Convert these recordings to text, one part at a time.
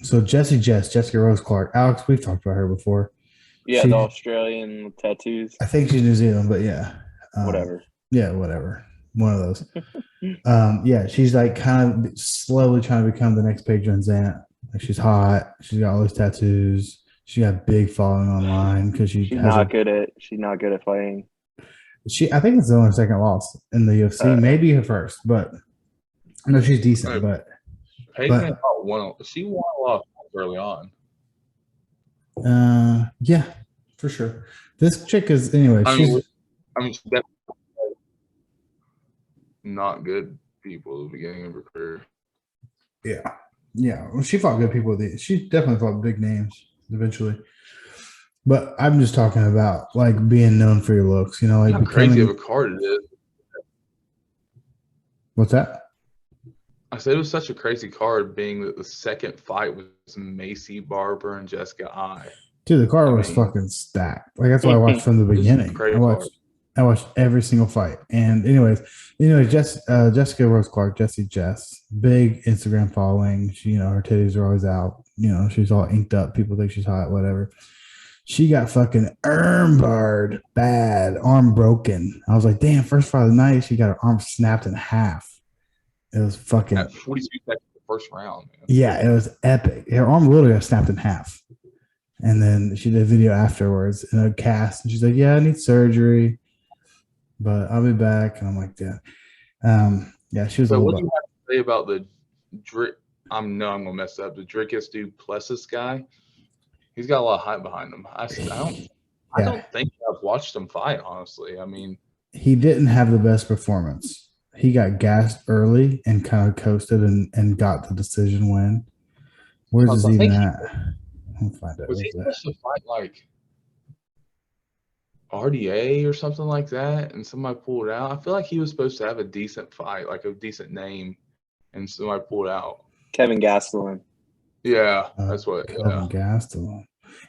So Jessica Rose Clark, Alex, we've talked about her before. Yeah, the She, Australian tattoos, I think she's New Zealand, but yeah, whatever. yeah, whatever, one of those. Yeah, she's like kind of slowly trying to become the next Paige Van Zant. Like she's hot. She's got all these tattoos. She got a big following online because she has a. She's not good at fighting. I think it's the only second loss in the UFC, Uh, maybe her first, but I know she's decent. Uh, But Paige Van but Zant won. She won a lot of fights early on. yeah, for sure. This chick is anyway. I mean, She's she's definitely not good people at the beginning of her career. yeah, yeah. Well, she fought good people. She definitely fought big names eventually. But I'm just talking about like being known for your looks. You know, like How crazy of becoming. a card it is. What's that? I said it was such a crazy card, being that the second fight was Macy Barber and Jessica I. Dude, the I card was mean, fucking stacked. Like that's why I watched from the it's a beginning. great card. I watched every single fight. And anyways, Jessica Rose Clark, Jess, big Instagram following. She, her titties are always out. She's all inked up. People think she's hot, whatever. She got fucking armbarred bad, arm broken. I was like, damn, first fight of the night, she got her arm snapped in half. It was fucking At 42 seconds of the first round, man. yeah, it was epic. Her arm literally got snapped in half. And then she did a video afterwards in a cast, and she's like, "Yeah, I need surgery, but I'll be back." And I'm like, "Yeah, yeah." She was a So little what do bit. you have to say about the I'm gonna mess up the Dricus Duplessis guy? He's got a lot of hype behind him. I Yeah, don't think I've watched him fight, honestly. I mean, he didn't have the best performance. He got gassed early and kind of coasted and got the decision win. Where's this I even think at? I'll find it. was he Where's that? supposed to fight like RDA or something like that, and somebody pulled out. I feel like he was supposed to have a decent fight, like a decent name, and somebody pulled out. Kevin Gastelum. Yeah, that's what. Yeah. Kelvin Gastelum.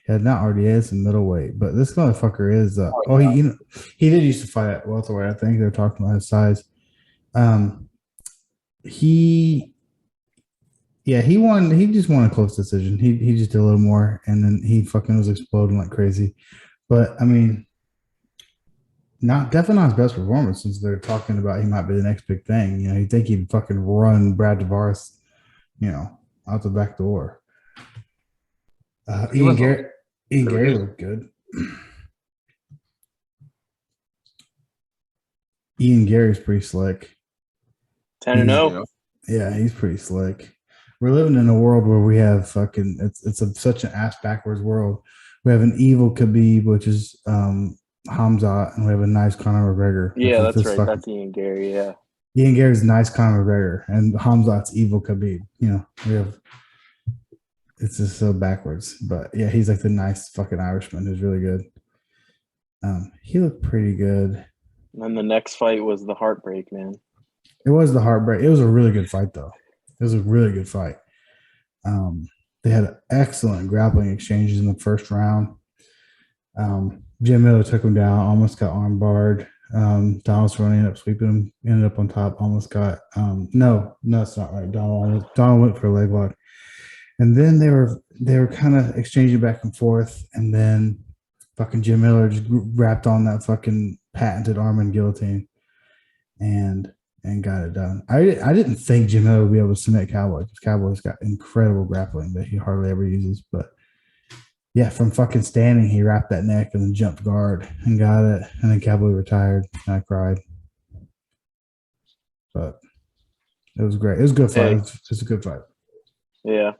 Yeah, not RDA, it's a middleweight, but this motherfucker is. Oh, He did used to fight at welterweight. I think they're talking about his size. Um, he, yeah, he won. He just won a close decision. He just did a little more, and then he fucking was exploding like crazy. But I mean, not definitely not his best performance since they're talking about he might be the next big thing. You think he'd fucking run Brad Tavares, out the back door. He was Ian really Gary good. looked good. Ian Gary's pretty slick. 10 and He's 0. Yeah, he's pretty slick. We're living in a world where we have fucking such an ass backwards world. We have an evil Khabib, which is Hamzat, and we have a nice Conor McGregor. Yeah, that's This right. fucking That's Ian Gary. Yeah. Ian Gary's nice Conor McGregor, and Hamzat's evil Khabib. We have it's just so backwards. But yeah, he's like the nice fucking Irishman who's really good. He looked pretty good. And then the next fight was the heartbreak, man. It was the heartbreak. It was a really good fight, though. It was a really good fight. They had excellent grappling exchanges in the first round. Jim Miller took him down, almost got arm barred. Donaldson ended up sweeping him, ended up on top, almost got no, that's not right. Donald went for a leg lock. And then they were kind of exchanging back and forth, and then fucking Jim Miller just wrapped on that fucking patented arm and guillotine and got it done. I didn't think Jim Miller would be able to submit Cowboy because Cowboy's got incredible grappling that he hardly ever uses. But yeah, from fucking standing, he wrapped that neck and then jumped guard and got it. And then Cowboy retired. And I cried. But it was great. It was a good fight. Hey. It was a good fight. Yeah.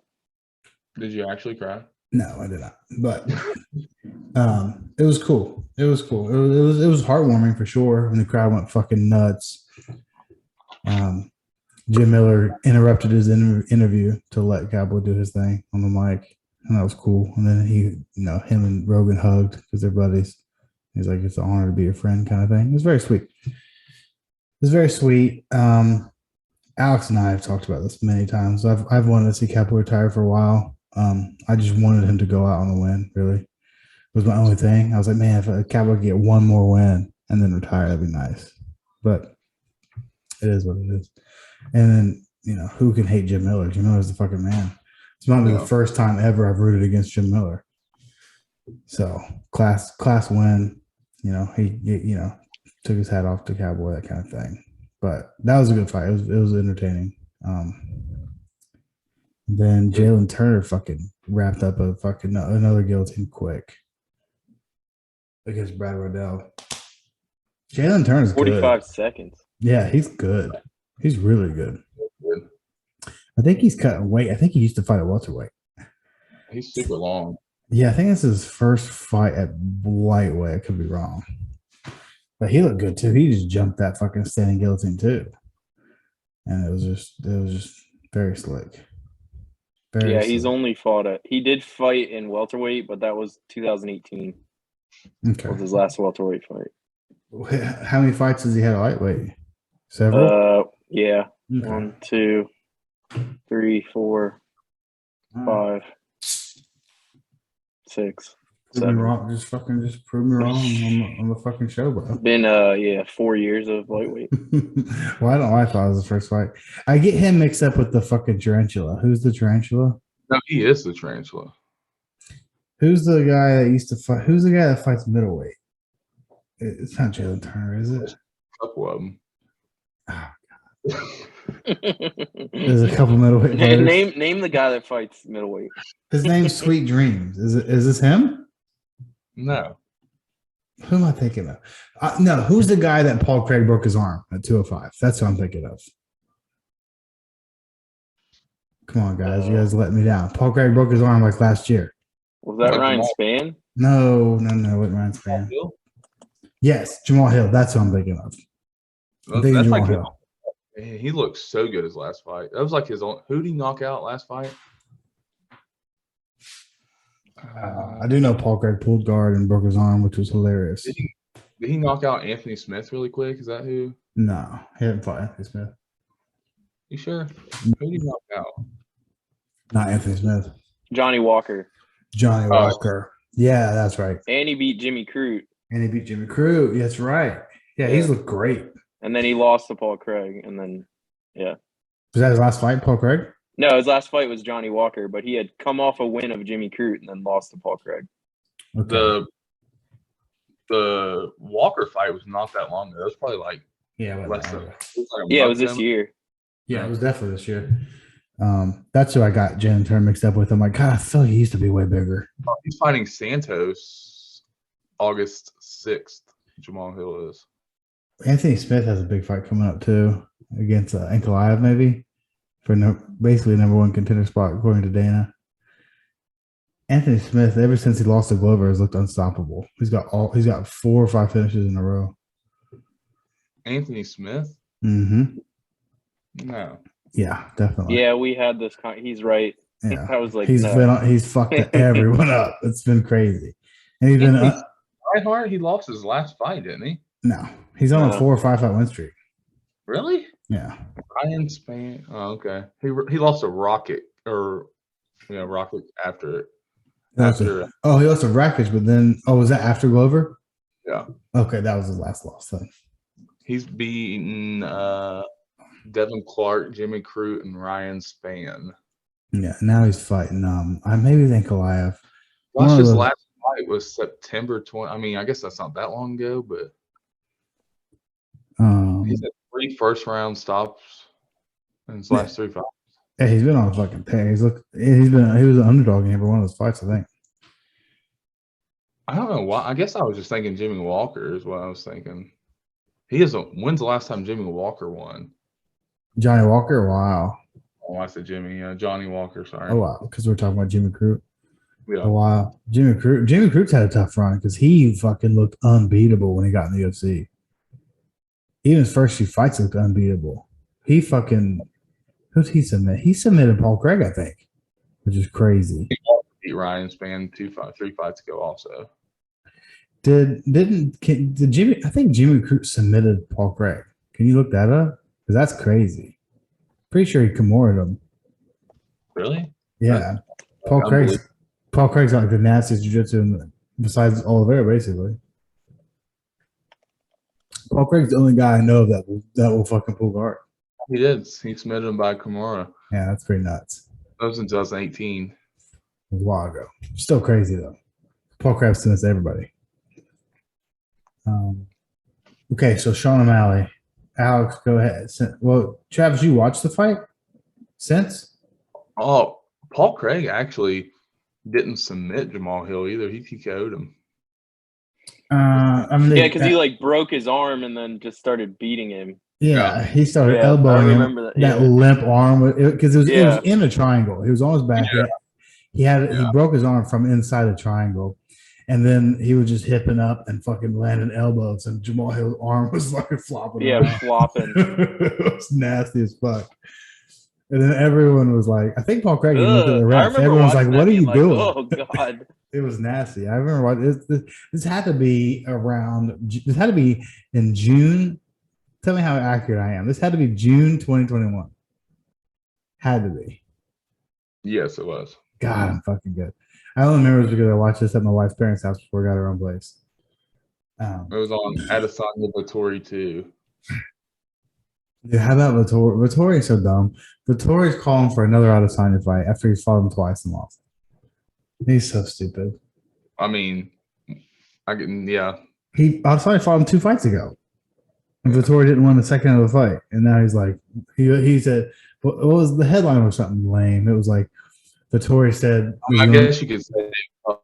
Did you actually cry? No, I did not. But it was cool. It was cool. It was heartwarming for sure. And the crowd went fucking nuts. Jim Miller interrupted his interview to let Cowboy do his thing on the mic, and that was cool. And then him and Rogan hugged because they're buddies. He's like, "It's an honor to be your friend," kind of thing. It was very sweet. It was very sweet. Alex and I have talked about this many times. I've wanted to see Cowboy retire for a while. I just wanted him to go out on the win. Really, it was my only thing. I was like, man, if a Cowboy could get one more win and then retire, that'd be nice. But it is what it is. And then, who can hate Jim Miller? Jim Miller's the fucking man. It's might be Yeah. the first time ever I've rooted against Jim Miller. So class win. You know, he took his hat off to Cowboy, that kind of thing. But that was a good fight. It was entertaining. Then Jalen Turner fucking wrapped up another guillotine quick against Brad Riddell. Jalen Turner's 45 good. seconds. Yeah, he's good. He's really good. Good. I think he's cutting weight. I think he used to fight at welterweight. He's super long. Yeah, I think this is his first fight at lightweight. I could be wrong. But he looked good too. He just jumped that fucking standing guillotine too. And it was just very slick. Yeah, he's only fought he did fight in welterweight, but that was 2018. Okay. Was his last welterweight fight. How many fights has he had at lightweight? Several? Yeah. Okay. 1, 2, 3, 4, 5, 6, Prove me 7. wrong. Just prove me wrong on the fucking show, bro. Been 4 years of lightweight. Well, I don't know. I thought it was the first fight. I get him mixed up with the fucking tarantula. Who's the tarantula? No, he is the tarantula. Who's the guy that used to fight? Who's the guy that fights middleweight? It's not Jalen Turner, is it? A couple of them. Oh, there's a couple middleweight fighters. Name the guy that fights middleweight. His name's Sweet Dreams. Is this him? No. Who am I thinking of? No, who's the guy that Paul Craig broke his arm at 205? That's what I'm thinking of. Come on, guys. You guys let me down. Paul Craig broke his arm like last year. Was that Ryan Spann? No, it wasn't Ryan Spann. Yes, Jamal Hill. That's what I'm thinking of. I'm thinking That's Jamal like Hill. Man, he looked so good his last fight. That was like his own. Who did he knock out last fight? I do know Paul Craig pulled guard and broke his arm, which was hilarious. Did he knock out Anthony Smith really quick? Is that who? No, he didn't fight Anthony Smith. You sure? Who did he knock out? Not Anthony Smith. Johnny Walker. Johnny Walker. Yeah, that's right. And he beat Jimmy Crute. And he beat Jimmy Crute. That's right. Yeah, he's looked great. And then he lost to Paul Craig. And then, yeah. Was that his last fight, Paul Craig? No, his last fight was Johnny Walker, but he had come off a win of Jimmy Crute and then lost to Paul Craig. Okay. The Walker fight was not that long ago. It was probably like less than. It was this year. Yeah, it was definitely this year. That's who I got Jalen Turner mixed up with. I'm like, God, I feel like he used to be way bigger. He's fighting Santos August 6th. Jamal Hill is. Anthony Smith has a big fight coming up too against Ankalaev, maybe for basically number one contender spot according to Dana. Anthony Smith, ever since he lost to Glover, has looked unstoppable. He's got 4 or 5 finishes in a row. Anthony Smith? Mm-hmm. No. Yeah, definitely. Yeah, we had this. He's right. Yeah, I was like, he's fucked everyone up. It's been crazy, and he's been. Reinhardt, he lost his last fight, didn't he? No, he's on a 4 or 5 fight win streak. Really? Yeah. Ryan Spann. Oh, okay. He lost a Rocket Rocket after it. He lost to Rakic, but then was that after Glover? Yeah. Okay, that was his last loss then. He's beaten Devin Clark, Jimmy Crute, and Ryan Spann. Yeah, now he's fighting. Maybe Ankalaev. His last fight was September 20. I mean, I guess that's not that long ago, but he's had 3 first-round stops in his last 3 fights. Yeah, he's been on a fucking tear. He was an underdog in every one of those fights, I think. I don't know why. I guess I was just thinking Jimmy Walker is what I was thinking. When's the last time Jimmy Walker won? Johnny Walker? Wow. Oh, I said Jimmy. Johnny Walker, sorry. Oh, wow. Because we're talking about Jimmy Crute. Yeah. Oh, wow. Jimmy Crute's had a tough run because he fucking looked unbeatable when he got in the UFC. Even his first few fights looked unbeatable. He fucking – who'd he submit? He submitted Paul Craig, I think, which is crazy. He beat Ryan Spann 3 fights ago also. Did Jimmy – I think Jimmy Crute submitted Paul Craig. Can you look that up? Because that's crazy. Pretty sure he Kimura'd him. Really? Yeah. Paul Craig's got like the nastiest jiu-jitsu besides Oliveira, basically. Paul Craig's the only guy I know that will fucking pull guard. He did. He submitted him by Kimura. Yeah, that's pretty nuts. That was in 2018. It was a while ago. Still crazy though. Paul Crabb's doing this to everybody. Okay, so Sean O'Malley. Alex, go ahead. Well, Travis, you watched the fight since? Oh, Paul Craig actually didn't submit Jamal Hill either. He TKO'd him. Because he like broke his arm and then just started beating him. Yeah, he started elbowing him. That limp arm, because it was in a triangle. He was on his back. Yeah. He broke his arm from inside the triangle, and then he was just hipping up and fucking landing elbows, and Jamal Hill's arm was fucking flopping. Yeah, flopping. It was nasty as fuck. And then everyone was like, I think Paul Craig looked at the refs. Everyone's like, what are you doing? Oh, God. It was nasty. I remember this had to be in June. Tell me how accurate I am. This had to be June 2021. Had to be. Yes, it was. God, I'm fucking good. I only remember because I watched this at my wife's parents' house before we got our own place. It was on Adesanya Vettori too. Dude, how about Vettori? Vettori is so dumb. Vettori's calling for another Adesanya fight after he's fought him twice and lost. He's so stupid. I mean, Adesanya fought him 2 fights ago. And Vettori didn't win the second of the fight. And now he's like, he said, what was the headline or something lame? It was like, Vettori said, I guess you could say, well,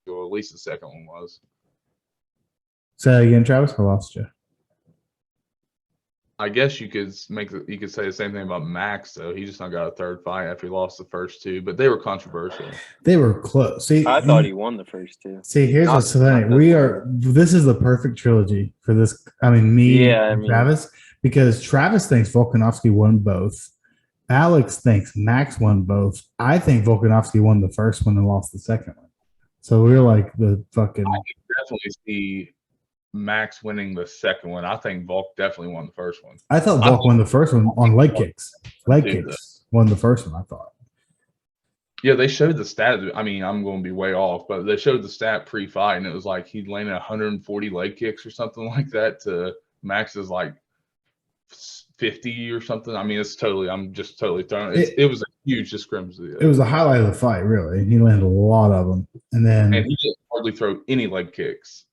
at least the second one was. Say that again, Travis. I lost you. I guess you could say the same thing about Max, though. He just not got a third fight after he lost the first 2, but they were controversial. They were close. See, I thought he won the first 2. See, here's what's funny. This is the perfect trilogy for this. I mean, Travis, because Travis thinks Volkanovski won both. Alex thinks Max won both. I think Volkanovski won the first one and lost the second one. So we're like the fucking. I can definitely see Max winning the second one. I think Volk definitely won the first one. I thought Volk won the first one on leg kicks. Leg kicks won the first one, I thought. Yeah, they showed the stat. I mean, I'm going to be way off, but they showed the stat pre-fight, and it was like he landed 140 leg kicks or something like that to Max's like 50 or something. I mean, I'm just totally throwing it. It was a huge discrepancy. It was the highlight of the fight, really. He landed a lot of them. And he didn't hardly throw any leg kicks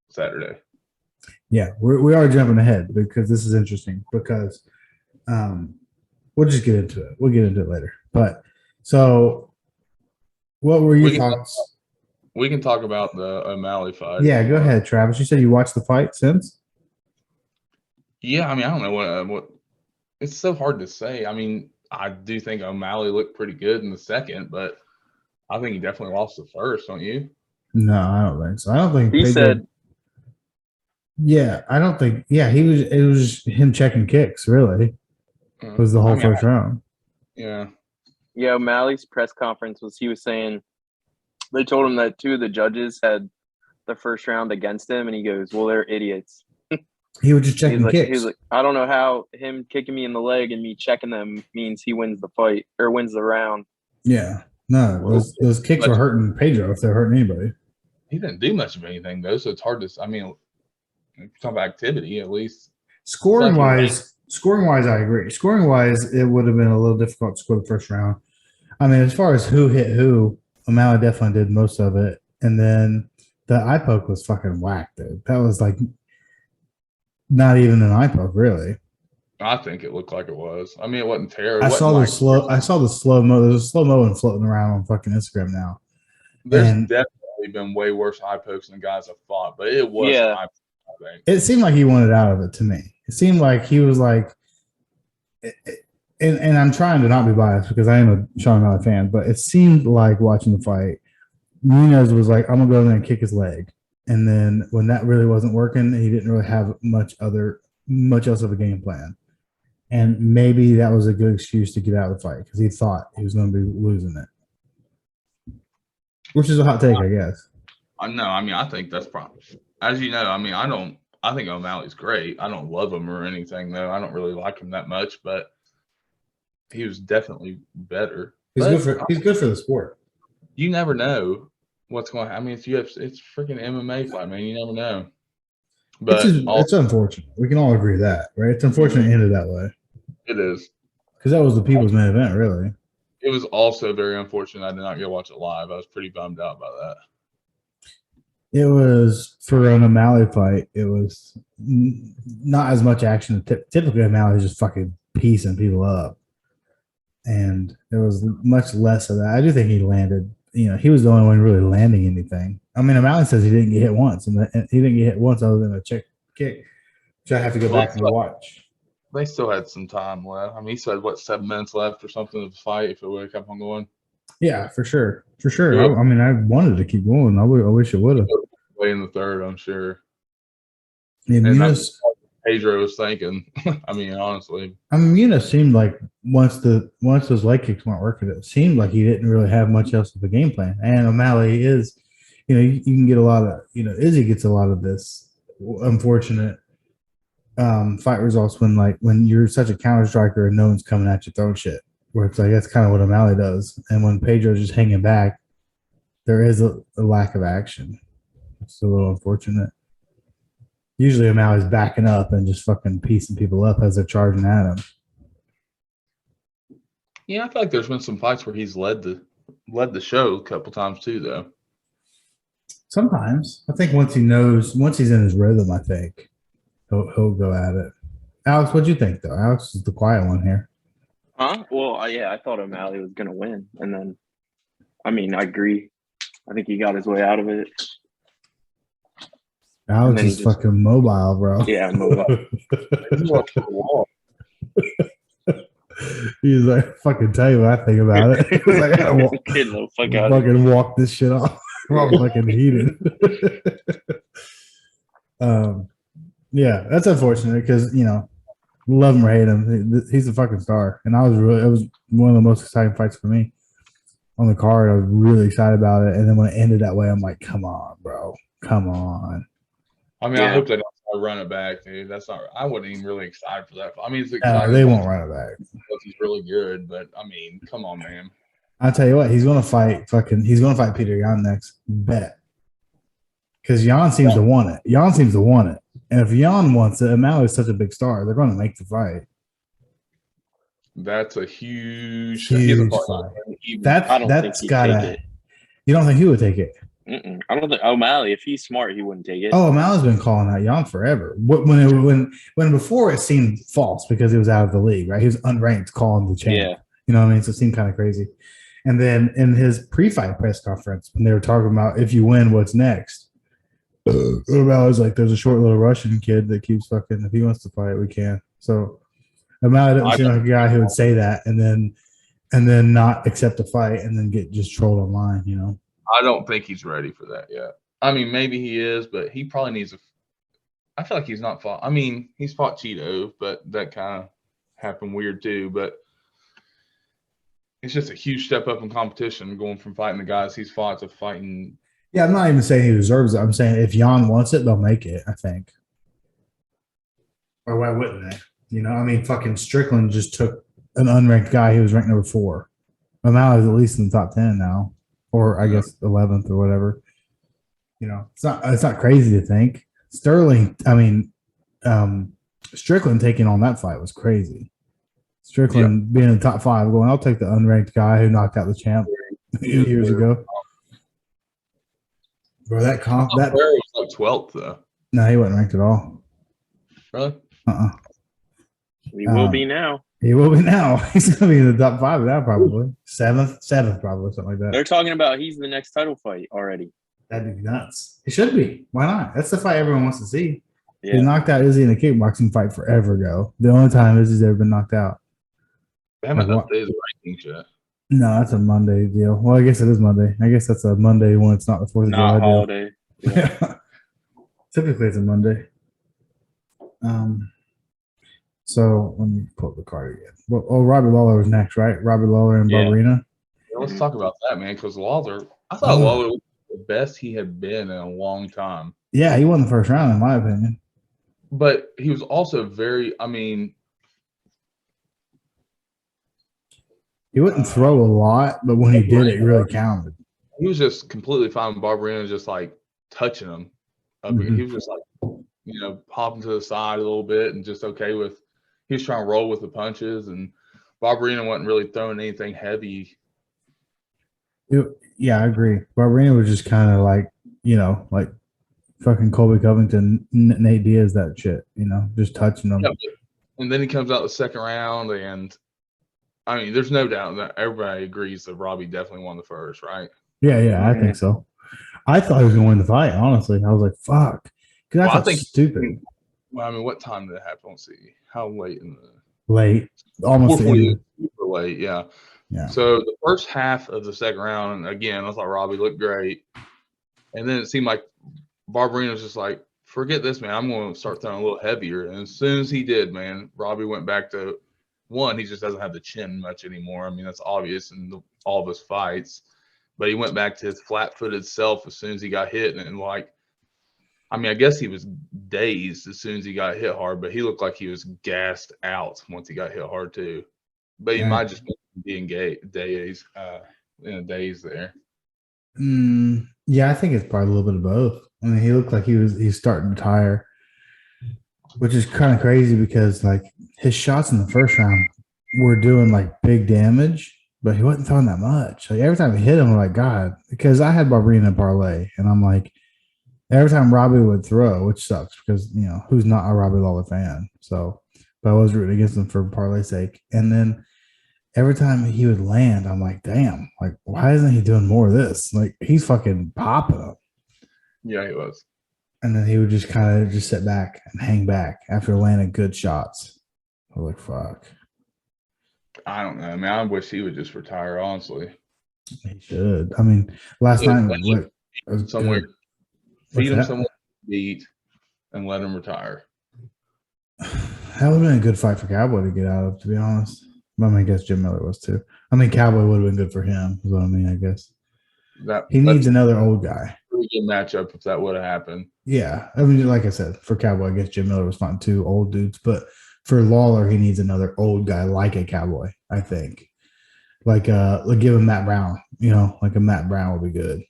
Saturday. Yeah, we are jumping ahead because this is interesting because we'll just get into it. We'll get into it later. But so what were your thoughts? We can talk about the O'Malley fight. Yeah, go ahead, Travis. You said you watched the fight since? Yeah, I mean, I don't know what it's so hard to say. I mean, I do think O'Malley looked pretty good in the second, but I think he definitely lost the first, don't you? No, I don't think so. I don't think he said. Yeah, I don't think. Yeah, it was him checking kicks. Really, was the whole first round. Yeah. Yeah, O'Malley's press conference he was saying they told him that 2 of the judges had the first round against him, and he goes, "Well, they're idiots." He was just checking kicks. He's like, I don't know how him kicking me in the leg and me checking them means he wins the fight or wins the round. Yeah, no, those kicks were hurting Pedro if they're hurting anybody. He didn't do much of anything though, so it's hard to. I mean, talk about activity at least. Scoring wise, I agree. Scoring wise, it would have been a little difficult to score the first round. I mean, as far as who hit who, O'Malley definitely did most of it, and then the eye poke was fucking whack, dude. That was like not even an eye poke, really. I think it looked like it was. I mean, it wasn't terrible. I saw the slow mo. There's a slow mo floating around on fucking Instagram now. There's definitely been way worse eye pokes than guys have fought, but it was. Yeah. Eye poke, I think. It seemed like he wanted out of it to me. It seemed like he was like, and I'm trying to not be biased because I am a Sean O'Malley fan, but it seemed like watching the fight, Nunez was like, I'm gonna go in there and kick his leg. And then when that really wasn't working, he didn't really have much else of a game plan. And maybe that was a good excuse to get out of the fight because he thought he was going to be losing it. Which is a hot take, I guess. No, I mean, I think that's probably, as you know, I mean, I think O'Malley's great. I don't love him or anything, though. I don't really like him that much, but he was definitely better. He's good for the sport. You never know what's going to happen. I mean, it's UFC, it's freaking MMA fight, man. You never know. But It's unfortunate. We can all agree that, right? It's unfortunate it ended that way. It is. Because that was the people's main event, really. It was also very unfortunate I did not get to watch it live. I was pretty bummed out about that. It was, for an O'Malley fight, it was not as much action. Typically, O'Malley is just fucking piecing people up. And there was much less of that. I do think he landed, he was the only one really landing anything. I mean, O'Malley says he didn't get hit once, and he didn't get hit once other than a kick, which I have to go back and watch. They still had some time left. I mean, he said, 7 minutes left or something of the fight if it would have kept on going? Yeah, for sure. For sure. Yeah. I mean, I wanted to keep going. I wish it would have. Way in the third, I'm sure. Yeah, and that's what Pedro was thinking. I mean, honestly. I mean, Muniz seemed like once those leg kicks weren't working, it seemed like he didn't really have much else of a game plan. And O'Malley is, you can get a lot of, Izzy gets a lot of this unfortunate fight results when you're such a counter striker and no one's coming at you throwing shit. Where it's like that's kind of what O'Malley does. And when Pedro's just hanging back, there is a lack of action. It's a little unfortunate. Usually O'Malley's backing up and just fucking piecing people up as they're charging at him. Yeah, I feel like there's been some fights where he's led the show a couple times too, though. Sometimes. I think once he's in his rhythm, I think he'll go at it. Alex, what'd you think though? Alex is the quiet one here. Huh? Well, yeah, I thought O'Malley was gonna win, and then, I mean, I agree. I think he got his way out of it. Alex is fucking mobile, bro. Yeah, mobile. He's like, fucking tell you what I think about it. He's like, I gotta fucking walk this shit off. I'm fucking heated. Yeah, that's unfortunate because love him or hate him, he's a fucking star. And it was one of the most exciting fights for me on the card. I was really excited about it. And then when it ended that way, I'm like, come on, bro. Come on. I mean, I hope they don't run it back, dude. That's not. I wasn't even really excited for that. I mean, it's exciting. They won't run it back because he's really good, but I mean, come on, man. I'll tell you what, he's gonna fight Peter Yan next. Bet. Because Yan seems to want it. And if Yan wants it, O'Malley's such a big star, they're gonna make the fight. That's a huge fight. That's gotta. You don't think he would take it? I don't think O'Malley, if he's smart, he wouldn't take it. Oh, O'Malley's been calling out Yan forever. When before it seemed false because he was out of the league, right? He was unranked calling the champ. Yeah. You know what I mean? So it seemed kind of crazy. And then in his pre-fight press conference, when they were talking about if you win, what's next? O'Malley's like, there's a short little Russian kid that keeps fucking, if he wants to fight, we can. So O'Malley doesn't seem like a guy who would say that and then not accept a fight and then get just trolled online, I don't think he's ready for that yet. I mean, maybe he is, but he probably needs I feel like he's not fought. I mean, he's fought Cheeto, but that kind of happened weird too. But it's just a huge step up in competition going from fighting the guys he's fought to fighting. Yeah, I'm not even saying he deserves it. I'm saying if Yan wants it, they'll make it, I think. Or why wouldn't they? I mean, fucking Strickland just took an unranked guy who was ranked number 4. O'Malley's at least in the top 10 now. Or I guess 11th or whatever. It's not crazy to think. Sterling, Strickland taking on that fight was crazy. Strickland being in the top 5, going, I'll take the unranked guy who knocked out the champ years ago. Bro, that was like 12th though. No, he wasn't ranked at all. Really? He will be now. He will be now. He's going to be in the top 5 now, probably. 7th, probably, something like that. They're talking about he's the next title fight already. That'd be nuts. He should be. Why not? That's the fight everyone wants to see. Yeah. He knocked out Izzy in a kickboxing fight forever ago. The only time Izzy's ever been knocked out. They haven't updated the rankings yet. No, that's a Monday deal. Well, I guess it is Monday. I guess that's a Monday when it's not the 4th of July holiday. Yeah. Typically, it's a Monday. So let me pull up the card again. Well, Robbie Lawler was next, right? Robbie Lawler and Barberina. Yeah, let's talk about that, man. Because Lawler, I thought Lawler was the best he had been in a long time. Yeah, he won the first round, in my opinion. But he was also very. I mean, he wouldn't throw a lot, but when he did, it really counted. He was just completely fine with Barberina, just like touching him. He was just like popping to the side a little bit and just okay with. He was trying to roll with the punches, and Barberena wasn't really throwing anything heavy. Yeah, I agree. Barberena was just kind of like, like fucking Colby Covington, Nate Diaz, that shit, just touching them. Yeah, and then he comes out the second round, and I mean, there's no doubt that everybody agrees that Robbie definitely won the first, right? Yeah, I think so. I thought he was going to win the fight, honestly. I was like, fuck. Because I think stupid. Well, I mean, what time did it happen? Let's see. How late in the late? Almost super late, yeah. Yeah. So the first half of the second round, again, I thought Robbie looked great. And then it seemed like Barberena was just like, forget this, man. I'm going to start throwing a little heavier. And as soon as he did, man, Robbie went back to one. He just doesn't have the chin much anymore. I mean, that's obvious in all of his fights. But he went back to his flat-footed self as soon as he got hit. And I guess he was dazed as soon as he got hit hard, but he looked like he was gassed out once he got hit hard too. But he might just be in daze there. Yeah, I think it's probably a little bit of both. I mean, he looked like he's starting to tire, which is kind of crazy because like his shots in the first round were doing like big damage, but he wasn't throwing that much. Like every time he hit him, I'm like, God, because I had Barberena parlay, and I'm like, every time Robbie would throw, which sucks because, who's not a Robbie Lawler fan? So, but I was rooting against him for parlay's sake. And then every time he would land, I'm like, damn, like, why isn't he doing more of this? Like, he's fucking popping up. Yeah, he was. And then he would just kind of just sit back and hang back after landing good shots. I was like, fuck. I don't know. I mean, I wish he would just retire, honestly. He should. I mean, last night was somewhere. Good. Feed him someone to beat and let him retire. That would have been a good fight for Cowboy to get out of, to be honest. I mean, I guess Jim Miller was too. I mean, Cowboy would have been good for him, is what I mean, I guess. He needs another old guy. Really good matchup if that would have happened. Yeah. I mean, like I said, for Cowboy, I guess Jim Miller was fine too, old dudes. But for Lawler, he needs another old guy like a Cowboy, I think. Like give him Matt Brown. Like a Matt Brown would be good.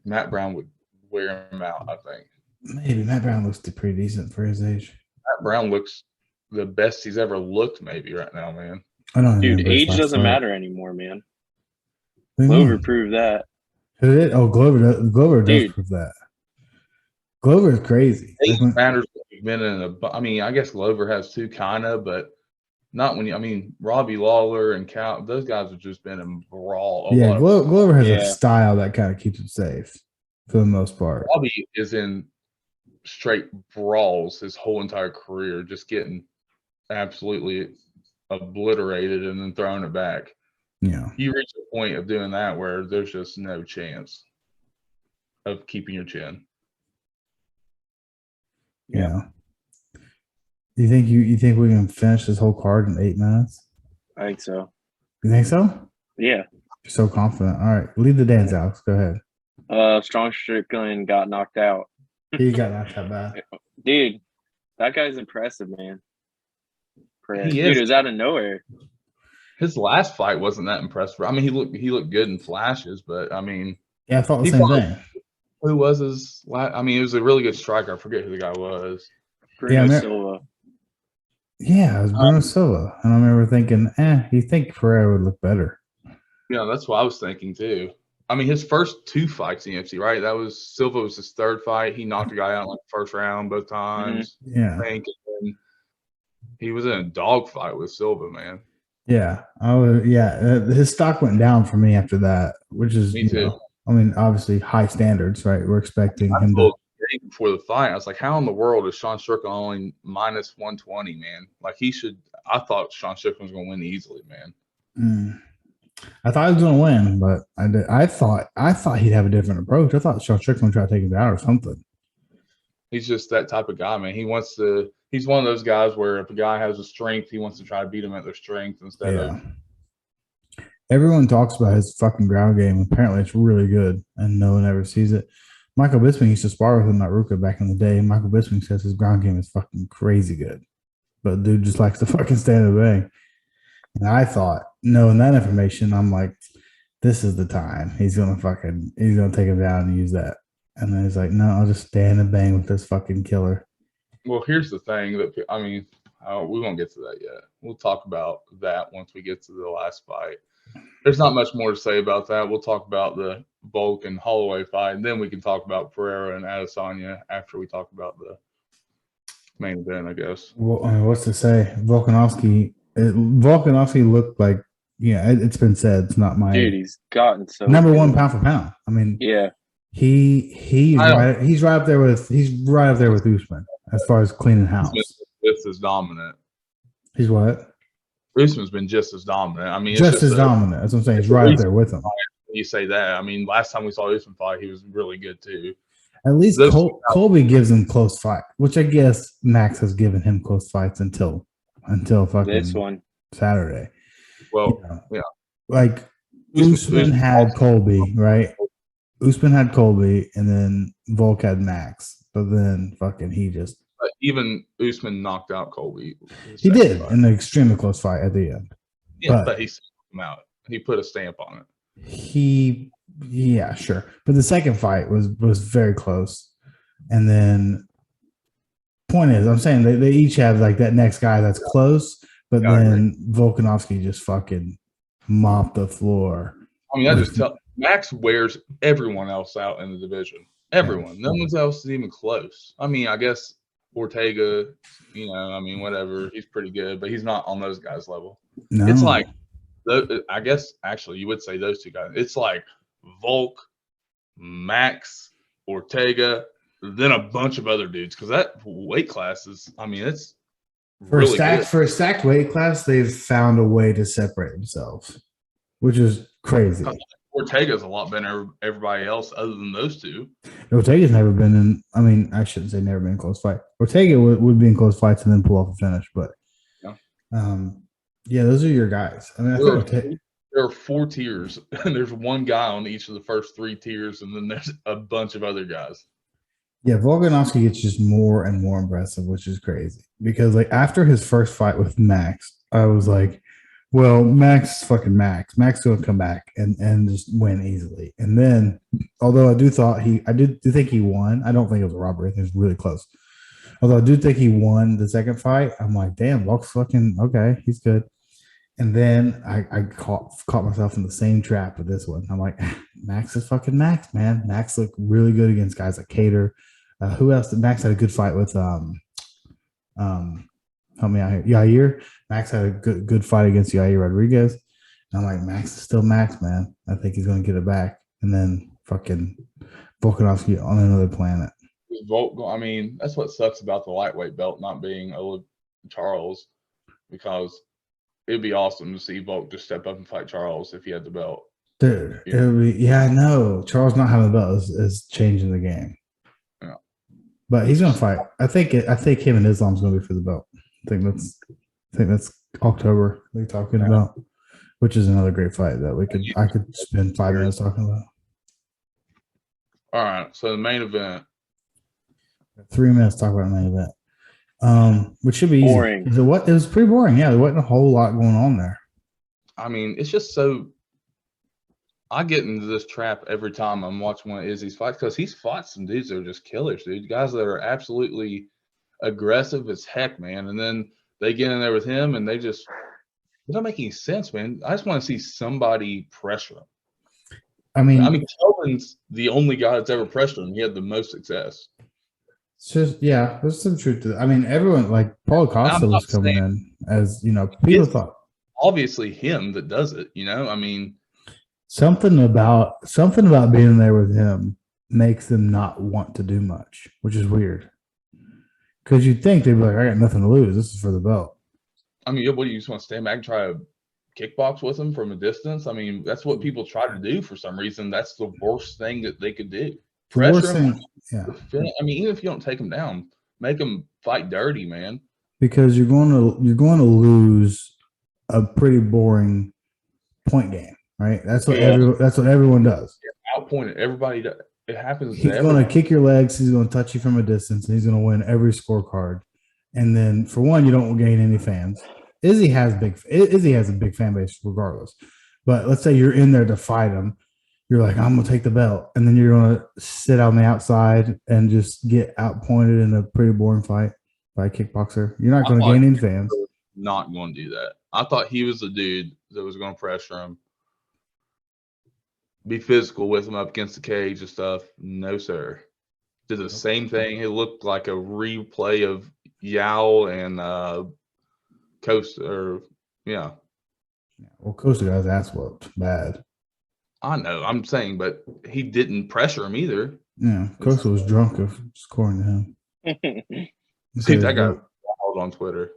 Matt Brown would wear him out, I think. Maybe Matt Brown looks pretty decent for his age. Matt Brown looks the best he's ever looked, maybe right now, man. I don't know. Dude, age doesn't matter anymore, man. Glover proved that. Who did? Oh, Glover does prove that. Glover is crazy. Age matters. Been in I guess Glover has too, kind of, but not when Robbie Lawler and Cal, those guys have just been in brawl. Yeah, Glover has a style that kind of keeps him safe for the most part. Robbie is in straight brawls his whole entire career, just getting absolutely obliterated and then throwing it back. Yeah. You reach a point of doing that where there's just no chance of keeping your chin. Yeah. You think we can finish this whole card in 8 minutes? I think so. You think so? Yeah. You're so confident. All right. Lead the dance, Alex. Go ahead. Strong Strickland got knocked out. He got knocked out bad. Dude, that guy's impressive, man. He is. Dude, it was out of nowhere. His last fight wasn't that impressive. I mean, he looked good in flashes, but I mean, yeah, I thought the same thing. Who was his last? I mean, he was a really good striker. I forget who the guy was. Bruno Silva. Yeah, it was Bruno Silva. And I remember thinking, you think Pereira would look better. Yeah, that's what I was thinking too. I mean, his first 2 fights in the UFC, right? Silva was his 3rd fight. He knocked a guy out in like the first round both times. Mm-hmm. Yeah. I think. And he was in a dogfight with Silva, man. Yeah. His stock went down for me after that, which is, me too. Obviously high standards, right? We're expecting him to. Before the fight, I was like, how in the world is Sean Strickland only minus 120, man? Like I thought Sean Strickland was going to win easily, man. I thought he was going to win, but I thought he'd have a different approach. I thought Sean Strickland would try to take him down or something. He's just that type of guy, man. He's one of those guys where if a guy has a strength, he wants to try to beat him at their strength instead of. Everyone talks about his fucking ground game. Apparently, it's really good, and no one ever sees it. Michael Bisping used to spar with him at Ruka back in the day. Michael Bisping says his ground game is fucking crazy good, but dude just likes to fucking stand in the bang. And I thought, knowing that information, I'm like, this is the time he's gonna take him down and use that. And then he's like, no, I'll just stand and bang with this fucking killer. Well, here's the thing that we won't get to that yet. We'll talk about that once we get to the last fight. There's not much more to say about that. We'll talk about the Volk and Holloway fight, and then we can talk about Pereira and Adesanya after we talk about the main event, I guess. Well, I mean, what's to say? Volkanovski looked like, it's been said. It's not my Dude, he's gotten so number good. one pound for pound. I mean, Yeah. he's right up there with Usman as far as cleaning house. Just as dominant. He's what? Usman's been just as dominant. I mean, just as dominant. That's what I'm saying. He's right up there with him. You say that. I mean, last time we saw Usman fight, he was really good too. At least Colby gives him close fight, which I guess Max has given him close fights until fucking this one Saturday. Well, yeah. Like Usman had Colby, right? Usman had Colby, and then Volk had Max. But then fucking even Usman knocked out Colby. He did in an extremely close fight at the end. Yeah, but he knocked him out. He put a stamp on it. Yeah, sure. But the second fight was very close. And then point is, I'm saying they each have like that next guy that's close, but then Volkanovski just fucking mopped the floor. I mean, I just tell Max wears everyone else out in the division. Everyone. No one else is even close. I mean, I guess Ortega, whatever. He's pretty good, but he's not on those guys' level. No. It's like, I guess, actually, you would say those two guys. It's like Volk, Max, Ortega, then a bunch of other dudes. Because that weight class is, it's really good. For a stacked weight class, they've found a way to separate themselves, which is crazy. Ortega's a lot better than everybody else other than those two. Ortega's never been in, I shouldn't say never been in a close fight. Ortega would be in close fights and then pull off a finish. But, those are your guys. I mean, there are 4 tiers, and there's one guy on each of the first 3 tiers, and then there's a bunch of other guys. Yeah, Volkanovski gets just more and more impressive, which is crazy. Because, like, after his first fight with Max, I was like, well, Max is fucking Max. Max is going to come back and just win easily. And then, although I did think he won. I don't think it was a robbery. I think it was really close. Although I do think he won the second fight. I'm like, damn, Volk's fucking okay. He's good. And then I caught myself in the same trap with this one. I'm like, Max is fucking Max, man. Max looked really good against guys like Cater. Who else? Max had a good fight with help me out here. Yair. Max had a good fight against Yair Rodriguez. And I'm like, Max is still Max, man. I think he's going to get it back. And then fucking Volkanovski on another planet. That's what sucks about the lightweight belt not being Charles, because it'd be awesome to see Volk just step up and fight Charles if he had the belt. Dude, it would be, I know. Charles not having the belt is changing the game. Yeah. But he's going to fight. I think him and Islam's going to be for the belt. I think that's October they're talking about, which is another great fight that I could spend 5 minutes talking about. All right, so the main event. 3 minutes to talk about the main event, which should be boring. Easy. It was pretty boring. Yeah, there wasn't a whole lot going on there. I mean, it's just so. I get into this trap every time I'm watching one of Izzy's fights because he's fought some dudes that are just killers, dude. Guys that are absolutely aggressive as heck, man. And then they get in there with him and it don't make any sense, man. I just want to see somebody pressure him. I mean, Kelvin's the only guy that's ever pressured him. He had the most success. It's just, there's some truth to that. I mean, everyone, like Paulo Costa was coming in as, people thought. Obviously him that does it, I mean. Something about being there with him makes them not want to do much, which is weird. Because you'd think they'd be like, I got nothing to lose. This is for the belt. I mean, what do you just want to stand back and try to kickbox with him from a distance? I mean, that's what people try to do for some reason. That's the worst thing that they could do. Pressure him. Yeah. I mean, even if you don't take him down, make him fight dirty, man. Because you're going to lose a pretty boring point game, right? That's what everyone does. Outpointed. Everybody does. It happens. He's going to kick your legs. He's going to touch you from a distance, and he's going to win every scorecard. And then, for one, you don't gain any fans. Izzy has a big fan base regardless. But let's say you're in there to fight him. You're like, I'm going to take the belt. And then you're going to sit on the outside and just get outpointed in a pretty boring fight. by a kickboxer. You're not I going to thought gain he any fans. was not going to do that. I thought he was the dude that was going to pressure him, be physical with him up against the cage and stuff. No, sir. Did the same thing. It looked like a replay of Yao and Costa. Yeah. Well, Costa got his ass whooped bad. I know. I'm saying, but he didn't pressure him either. Yeah, Costa was drunk, according to him. Dude, that got wild on Twitter.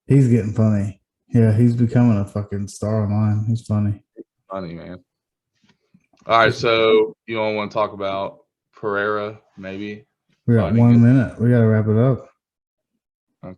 He's getting funny. Yeah, he's becoming a fucking star online. He's funny. Funny, man. All right, so you all want to talk about Pereira, maybe? We got 1 minute. We got to wrap it up. Okay.